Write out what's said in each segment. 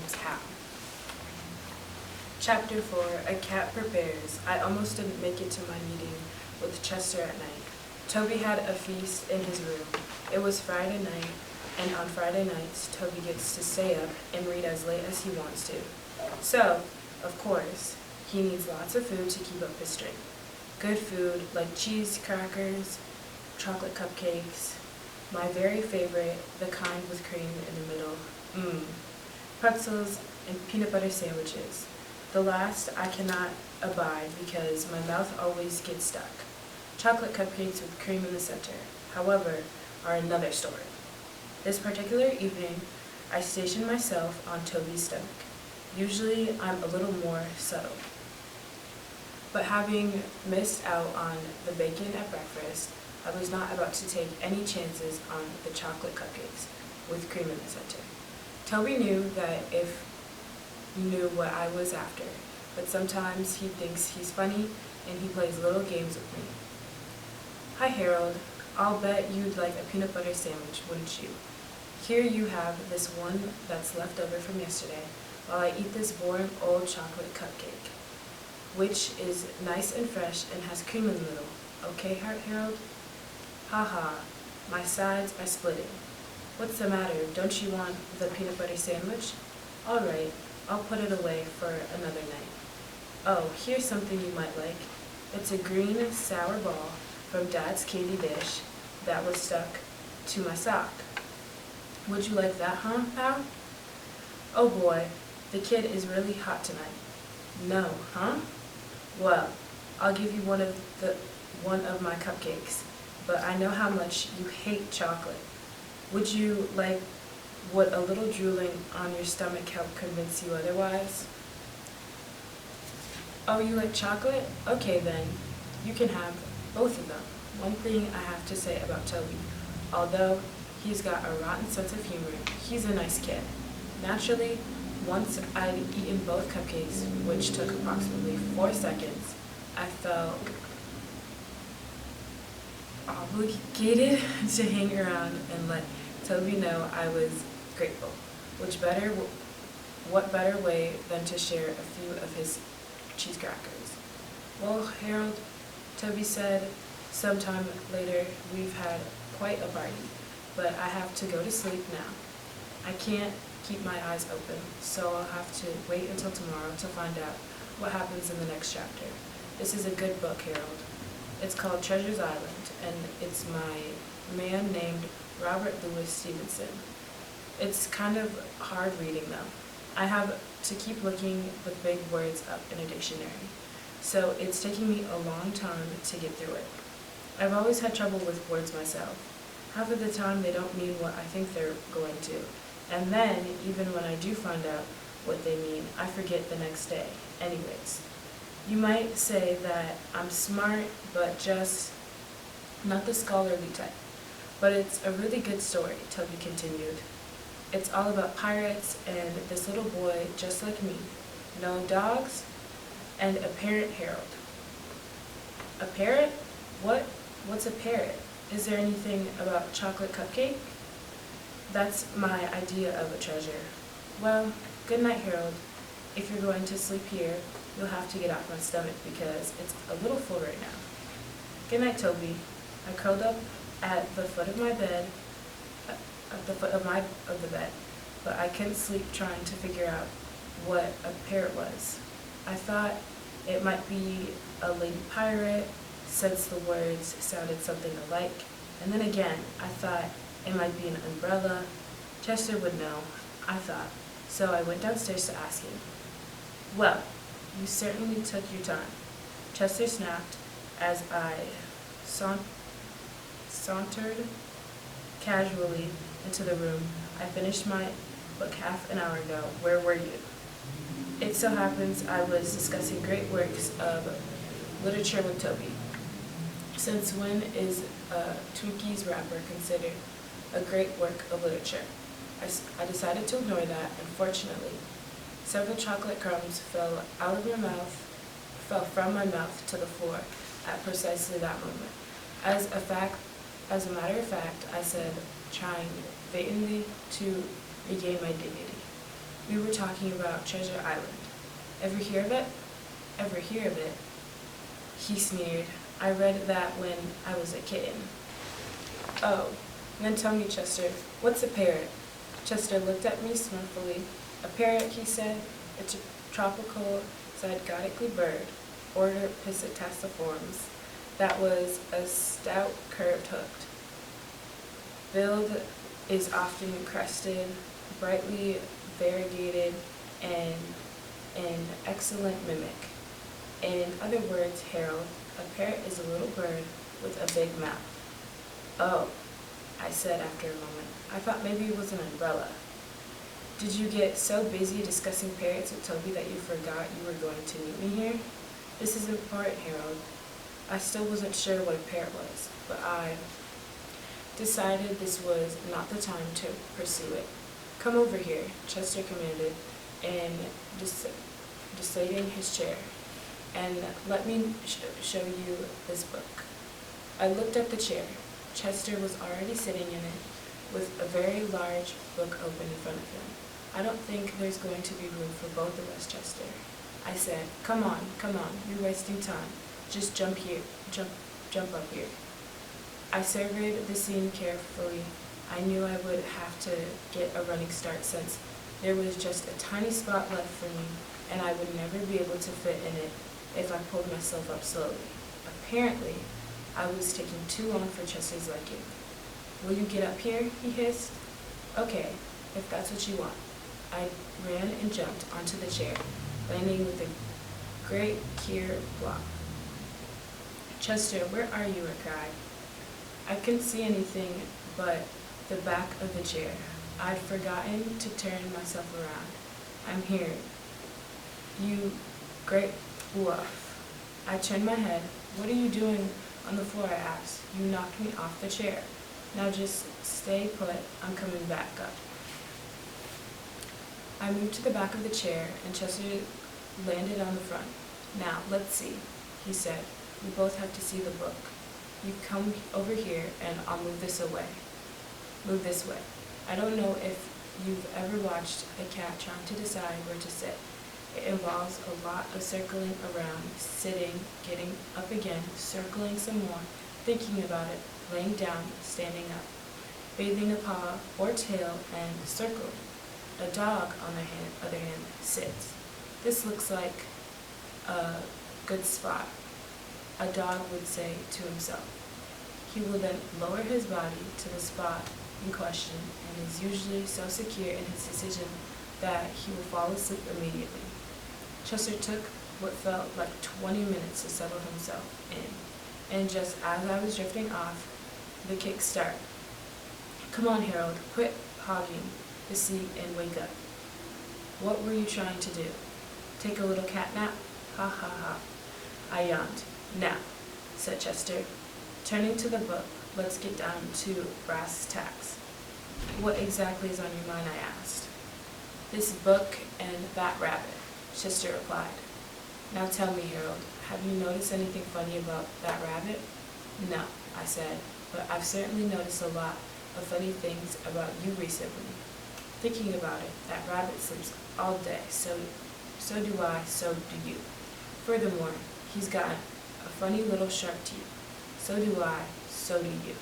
name's Howe. Chapter 4, A Cat Prepares. I almost didn't make it to my meeting with Chester at night. Toby had a feast in his room. It was Friday night, and on Friday nights, Toby gets to stay up and read as late as he wants to. So, of course, he needs lots of food to keep up his strength. Good food like cheese, crackers, chocolate cupcakes, my very favorite, the kind with cream in the middle, pretzels, and peanut butter sandwiches. The last I cannot abide because my mouth always gets stuck. Chocolate cupcakes with cream in the center, however, are another story. This particular evening, I stationed myself on Toby's stomach. Usually, I'm a little more subtle. But having missed out on the bacon at breakfast, I was not about to take any chances on the chocolate cupcakes with cream in the center. Toby knew what I was after, but sometimes he thinks he's funny and he plays little games with me. Hi Harold, I'll bet you'd like a peanut butter sandwich, wouldn't you? Here you have this one that's left over from yesterday, while I eat this boring old chocolate cupcake, which is nice and fresh and has cream in the middle. Okay, Harold? Ha, my sides are splitting. What's the matter? Don't you want the peanut butter sandwich? All right, I'll put it away for another night. Oh, here's something you might like. It's a green sour ball from Dad's candy dish that was stuck to my sock. Would you like that, huh, pal? Oh boy, the kid is really hot tonight. No, huh? Well, I'll give you one of my cupcakes, but I know how much you hate chocolate. Would you like would a little drooling on your stomach help convince you otherwise? Oh, you like chocolate? Okay then, you can have both of them. One thing I have to say about Toby, although he's got a rotten sense of humor, he's a nice kid. Naturally, once I'd eaten both cupcakes, which took approximately 4 seconds, I felt obligated to hang around and let Toby know I was grateful. What better way than to share a few of his cheese crackers? Well, Harold, Toby said, sometime later we've had quite a party, but I have to go to sleep now. I can't keep my eyes open, so I'll have to wait until tomorrow to find out what happens in the next chapter. This is a good book, Harold. It's called Treasures Island, and it's my man named Robert Louis Stevenson. It's kind of hard reading, though. I have to keep looking the big words up in a dictionary, so it's taking me a long time to get through it. I've always had trouble with words myself. Half of the time they don't mean what I think they're going to, and then, even when I do find out what they mean, I forget the next day. Anyways, you might say that I'm smart, but just not the scholarly type. But it's a really good story, Toby continued. It's all about pirates and this little boy just like me. No dogs and a parrot, Harold. A parrot? What's a parrot? Is there anything about chocolate cupcake? That's my idea of a treasure. Well, good night, Harold. If you're going to sleep here, you'll have to get off my stomach because it's a little full right now. Good night, Toby. I curled up at the foot of my bed, of the bed, but I couldn't sleep trying to figure out what a parrot was. I thought it might be a lady pirate, since the words sounded something alike, and then again, I thought it might be an umbrella. Chester would know, I thought, so I went downstairs to ask him. Well, you certainly took your time, Chester snapped as I sauntered casually into the room. I finished my book half an hour ago. Where were you? It so happens I was discussing great works of literature with Toby. Since when is a Twinkies wrapper considered a great work of literature? I decided to ignore that, and fortunately, several chocolate crumbs fell from my mouth to the floor at precisely that moment. As a matter of fact, I said, trying vainly to regain my dignity. We were talking about Treasure Island. Ever hear of it? Ever hear of it? He sneered. I read that when I was a kitten. Oh, then tell me, Chester, what's a parrot? Chester looked at me scornfully. A parrot, he said. It's a tropical zygotically bird, order Piscitaciformes. That was a stout, curved hooked. Billed is often crested, brightly variegated, and an excellent mimic. In other words, Harold, a parrot is a little bird with a big mouth. Oh, I said after a moment. I thought maybe it was an umbrella. Did you get so busy discussing parrots with Toby that you forgot you were going to meet me here? This is important, Harold. I still wasn't sure what a parrot was, but I decided this was not the time to pursue it. Come over here, Chester commanded, and deciding his chair, and let me show you this book. I looked at the chair. Chester was already sitting in it, with a very large book open in front of him. I don't think there's going to be room for both of us, Chester. I said, come on, you're wasting time. Just jump up here. I surveyed the scene carefully. I knew I would have to get a running start since there was just a tiny spot left for me, and I would never be able to fit in it if I pulled myself up slowly. Apparently, I was taking too long for Chester's liking. Will you get up here? He hissed. Okay, if that's what you want. I ran and jumped onto the chair, landing with a great clear block. Chester, where are you? I cried. I couldn't see anything but the back of the chair. I'd forgotten to turn myself around. I'm here. You great wolf. I turned my head. What are you doing on the floor? I asked. You knocked me off the chair. Now just stay put. I'm coming back up. I moved to the back of the chair, and Chester landed on the front. Now, let's see, he said. We both have to see the book. You come over here, and I'll move this away. Move this way. I don't know if you've ever watched a cat trying to decide where to sit. It involves a lot of circling around, sitting, getting up again, circling some more, thinking about it, laying down, standing up, bathing a paw or tail, and circling. A dog, on the other hand, sits. This looks like a good spot, a dog would say to himself. He will then lower his body to the spot in question and is usually so secure in his decision that he will fall asleep immediately. Chester took what felt like 20 minutes to settle himself in, and just as I was drifting off, the kick started. Come on, Harold, quit hogging the seat and wake up. What were you trying to do? Take a little cat nap? Ha ha ha. I yawned. Now, said Chester, turning to the book, let's get down to brass tacks. What exactly is on your mind? I asked. This book and that rabbit, Chester replied. Now tell me, Harold, have you noticed anything funny about that rabbit? No, I said, but I've certainly noticed a lot of funny things about you recently. Thinking about it, that rabbit sleeps all day, so do I, so do you. Furthermore, he's got a funny little sharp teeth. So do I, so do you.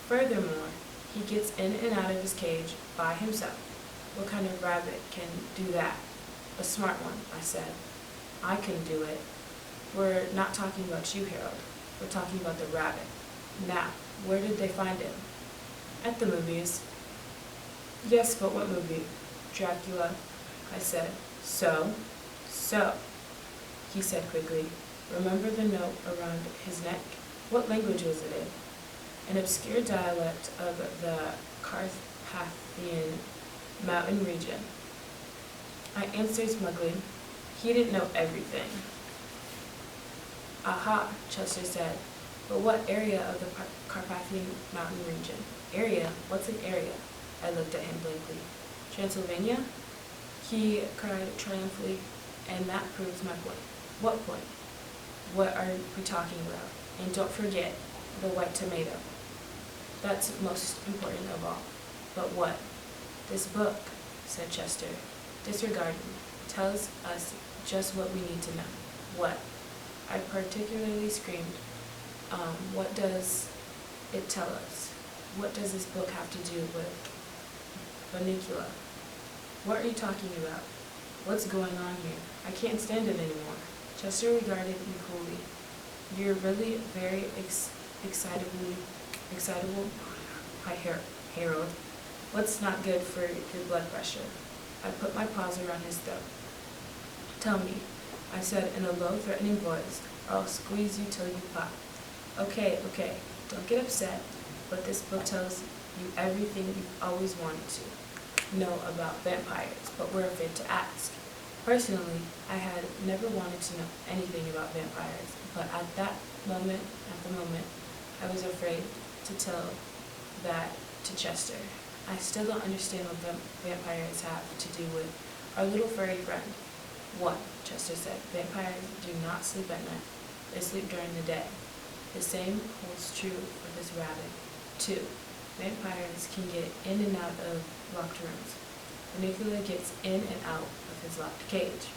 Furthermore, he gets in and out of his cage by himself. What kind of rabbit can do that? A smart one, I said. I can do it. We're not talking about you, Harold. We're talking about the rabbit. Now, where did they find him? At the movies. Yes, but what movie? Dracula, I said. So, he said quickly. Remember the note around his neck? What language was it in? An obscure dialect of the Carpathian mountain region. I answered smugly. He didn't know everything. Aha, Chester said. But what area of the Carpathian mountain region? Area? What's an area? I looked at him blankly. Transylvania? He cried triumphantly, and that proves my point. What point? What are we talking about? And don't forget the white tomato. That's most important of all. But what? This book, said Chester. disregarding, tells us just what we need to know. What? I particularly screamed. What does it tell us? What does this book have to do with Bunnicula? What are you talking about? What's going on here? I can't stand it anymore. Chester regarded me coolly. You're really very excitable, Harold. What's not good for your blood pressure? I put my paws around his throat. Tell me, I said in a low, threatening voice, or I'll squeeze you till you pop. Okay, don't get upset, but this book tells you everything you've always wanted to know about vampires, but were afraid to ask. Personally, I had never wanted to know anything about vampires, but at the moment, I was afraid to tell that to Chester. I still don't understand what vampires have to do with our little furry friend. 1, Chester said, vampires do not sleep at night. They sleep during the day. The same holds true for this rabbit. 2, vampires can get in and out of locked rooms. Bunnicula gets in and out of his locked cage.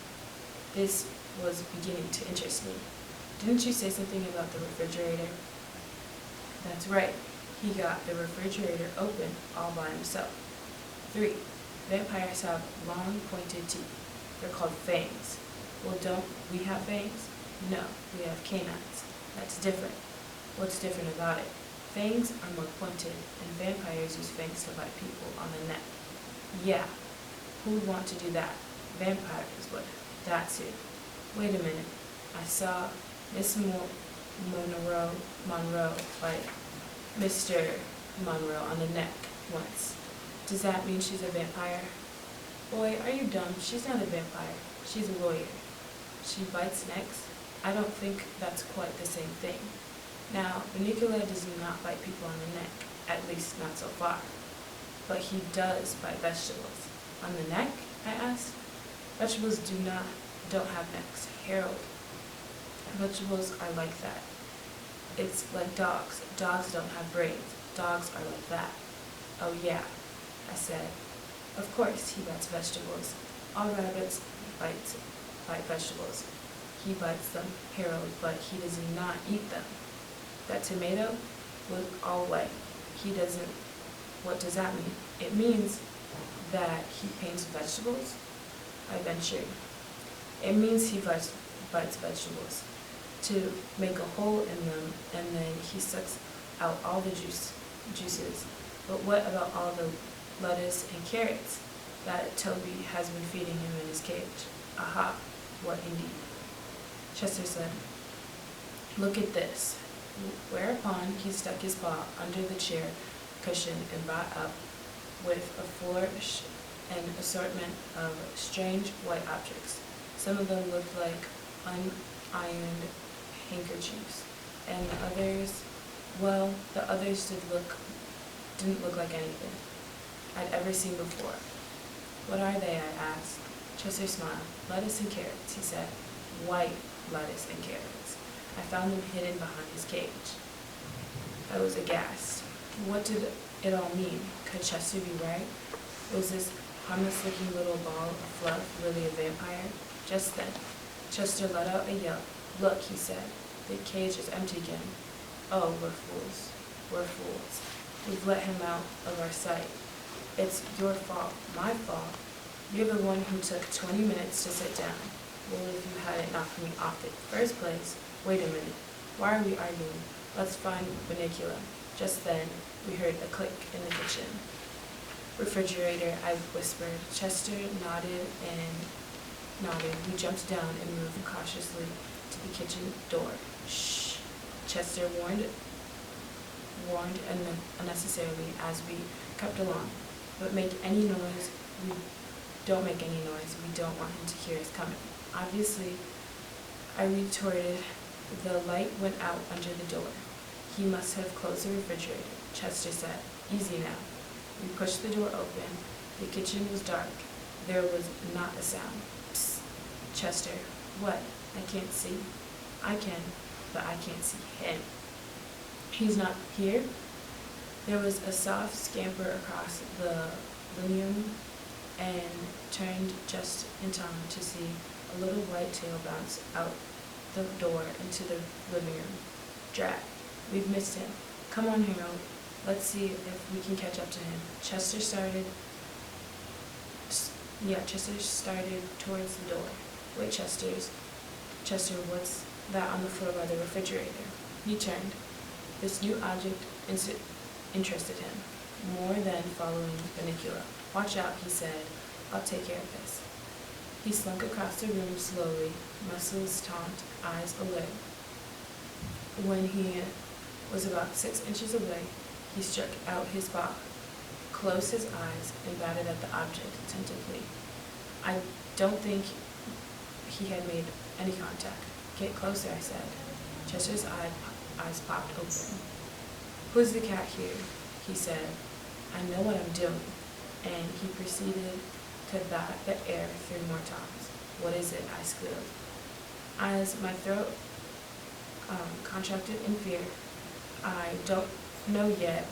This was beginning to interest me. Didn't you say something about the refrigerator? That's right. He got the refrigerator open all by himself. 3, vampires have long, pointed teeth. They're called fangs. Well, don't we have fangs? No, we have canines. That's different. What's different about it? Fangs are more pointed, and vampires use fangs to bite people on the neck. Yeah, who would want to do that? Vampires would. That's who. Wait a minute. I saw Miss Monroe bite Mr. Monroe on the neck once. Does that mean she's a vampire? Boy, are you dumb? She's not a vampire. She's a lawyer. She bites necks? I don't think that's quite the same thing. Now, Bunnicula does not bite people on the neck, at least not so far. But he does bite vegetables. On the neck? I asked. Vegetables don't have necks. Harold. Vegetables are like that. It's like dogs. Dogs don't have brains. Dogs are like that. Oh yeah, I said. Of course he bites vegetables. All rabbits bite vegetables. He bites them, Harold, but he does not eat them. That tomato was all white. He doesn't. What does that mean? It means that he paints vegetables, I ventured. It means he bites vegetables to make a hole in them, and then he sucks out all the juices. But what about all the lettuce and carrots that Toby has been feeding him in his cage? Aha, what indeed? Chester said, look at this. Whereupon he stuck his paw under the chair cushion and brought up with a flourish an assortment of strange white objects. Some of them looked like unironed handkerchiefs, and the others didn't look like anything I'd ever seen before. What are they? I asked. Chester smiled. Lettuce and carrots, he said. White lettuce and carrots. I found them hidden behind his cage. I was aghast. What did it all mean? Could Chester be right? Was this harmless-looking little ball of fluff really a vampire? Just then, Chester let out a yelp. Look, he said. The cage is empty again. Oh, we're fools. We're fools. We've let him out of our sight. It's your fault. My fault. You're the one who took 20 minutes to sit down. Well, if you hadn't knocked me off the first place. Wait a minute. Why are we arguing? Let's find Bunnicula. Just then, we heard a click in the kitchen. Refrigerator, I whispered. Chester nodded. We jumped down and moved cautiously to the kitchen door. Shh, Chester warned unnecessarily as we crept along. Don't make any noise. We don't want him to hear us coming. Obviously, I retorted. The light went out under the door. He must have closed the refrigerator, Chester said. Easy now. We pushed the door open. The kitchen was dark. There was not a sound. Psst. Chester. What? I can't see. I can, but I can't see him. He's not here? There was a soft scamper across the linoleum, and turned just in time to see a little white tail bounce out the door into the living room. Drat, we've missed him. Come on, Harold. Let's see if we can catch up to him. Chester started towards the door. Wait, Chester, what's that on the floor by the refrigerator? He turned. This new object interested him more than following Bunnicula. Watch out, he said. I'll take care of this. He slunk across the room slowly, muscles taut, eyes alert. When he was about 6 inches away, he struck out his paw, closed his eyes, and batted at the object attentively. I don't think he had made any contact. Get closer, I said. Chester's eyes popped open. Who's the cat here? He said. I know what I'm doing. And he proceeded to bat the air 3 more times. What is it? I squealed. As my throat contracted in fear, I don't know yet.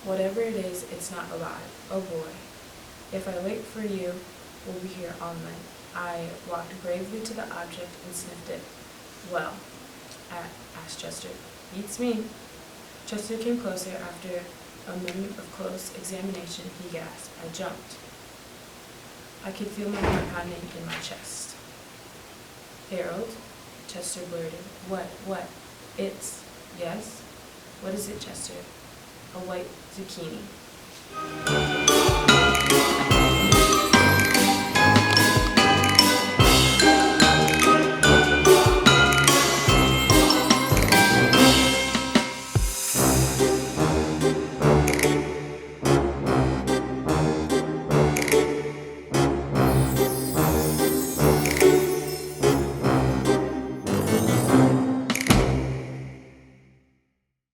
Whatever it is, it's not alive. Oh boy. If I wait for you, we'll be here all night. I walked bravely to the object and sniffed it. Well, asked Chester. Beats me. Chester came closer. After a moment of close examination, he gasped. I jumped. I could feel my heart pounding in my chest. Harold? Chester blurted. What? It's... Yes? What is it, Chester? A white zucchini.